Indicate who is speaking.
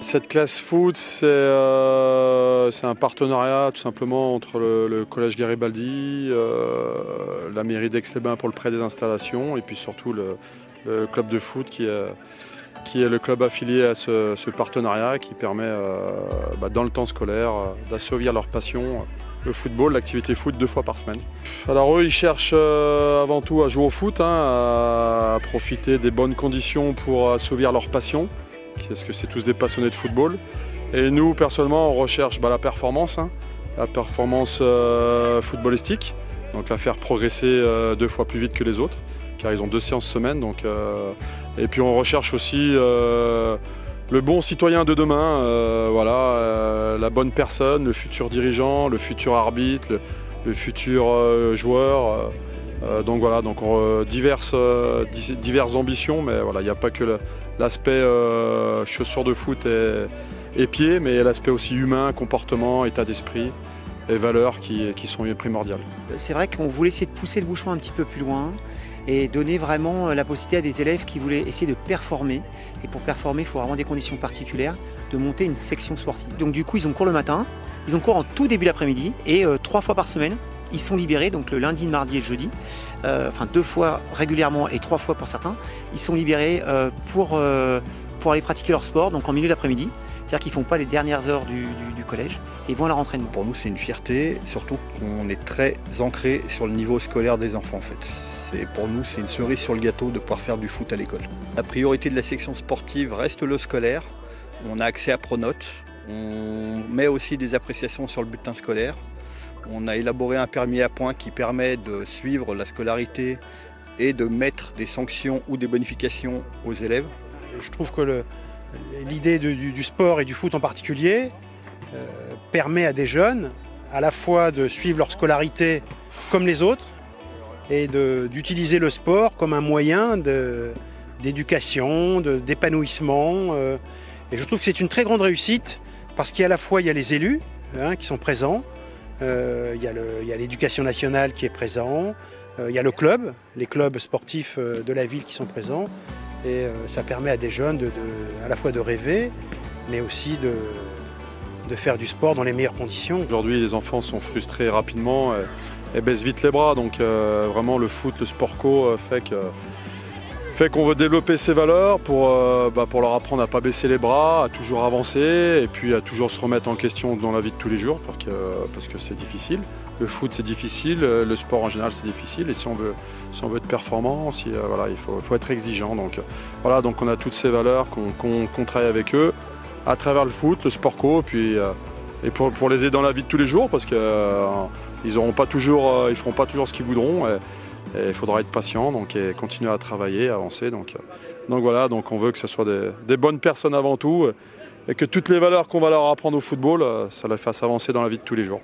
Speaker 1: Cette classe foot, c'est un partenariat tout simplement entre le collège Garibaldi, la mairie d'Aix-les-Bains pour le prêt des installations et puis surtout le club de foot qui est le club affilié à ce partenariat qui permet dans le temps scolaire d'assouvir leur passion, le football, l'activité foot 2 fois par semaine. Alors eux ils cherchent avant tout à jouer au foot, à profiter des bonnes conditions pour assouvir leur passion. Parce que c'est tous des passionnés de football. Et nous, personnellement, on recherche la performance, la performance footballistique, donc la faire progresser 2 fois plus vite que les autres, car ils ont 2 séances semaine. Et puis on recherche aussi le bon citoyen de demain, la bonne personne, le futur dirigeant, le futur arbitre, le futur joueur. Donc diverses ambitions, mais voilà, il n'y a pas que l'aspect chaussures de foot et pieds, mais l'aspect aussi humain, comportement, état d'esprit et valeurs qui sont primordiales.
Speaker 2: C'est vrai qu'on voulait essayer de pousser le bouchon un petit peu plus loin et donner vraiment la possibilité à des élèves qui voulaient essayer de performer. Et pour performer, il faut vraiment des conditions particulières, de monter une section sportive. Donc du coup, ils ont cours le matin, ils ont cours en tout début d'après-midi et 3 fois par semaine. Ils sont libérés, donc le lundi, le mardi et le jeudi, 2 fois régulièrement et 3 fois pour certains. Ils sont libérés pour aller pratiquer leur sport, donc en milieu d'après-midi. C'est-à-dire qu'ils ne font pas les dernières heures du collège et ils vont à la rentrée.
Speaker 3: Pour nous, c'est une fierté, surtout qu'on est très ancré sur le niveau scolaire des enfants en fait. Pour nous, c'est une cerise sur le gâteau de pouvoir faire du foot à l'école. La priorité de la section sportive reste le scolaire. On a accès à Pronote. On met aussi des appréciations sur le bulletin scolaire. On a élaboré un permis à points qui permet de suivre la scolarité et de mettre des sanctions ou des bonifications aux élèves.
Speaker 4: Je trouve que l'idée du sport et du foot en particulier permet à des jeunes à la fois de suivre leur scolarité comme les autres et d'utiliser le sport comme un moyen d'éducation, d'épanouissement. Et je trouve que c'est une très grande réussite parce qu'à la fois il y a les élus qui sont présents, il y a l'éducation nationale qui est présent, il y a le club, les clubs sportifs de la ville qui sont présents. Et ça permet à des jeunes à la fois de rêver, mais aussi de faire du sport dans les meilleures conditions.
Speaker 1: Aujourd'hui, les enfants sont frustrés rapidement et baissent vite les bras. Donc vraiment, le foot, le sport co fait qu'on veut développer ces valeurs pour leur apprendre à ne pas baisser les bras, à toujours avancer et puis à toujours se remettre en question dans la vie de tous les jours parce que c'est difficile. Le foot c'est difficile, le sport en général c'est difficile et si on veut être performant, il faut être exigeant. Donc on a toutes ces valeurs qu'on travaille avec eux à travers le foot, le sport co et pour les aider dans la vie de tous les jours parce qu'ils feront pas toujours ce qu'ils voudront. Et il faudra être patient et continuer à travailler, à avancer. Donc on veut que ce soit des bonnes personnes avant tout et que toutes les valeurs qu'on va leur apprendre au football, ça les fasse avancer dans la vie de tous les jours.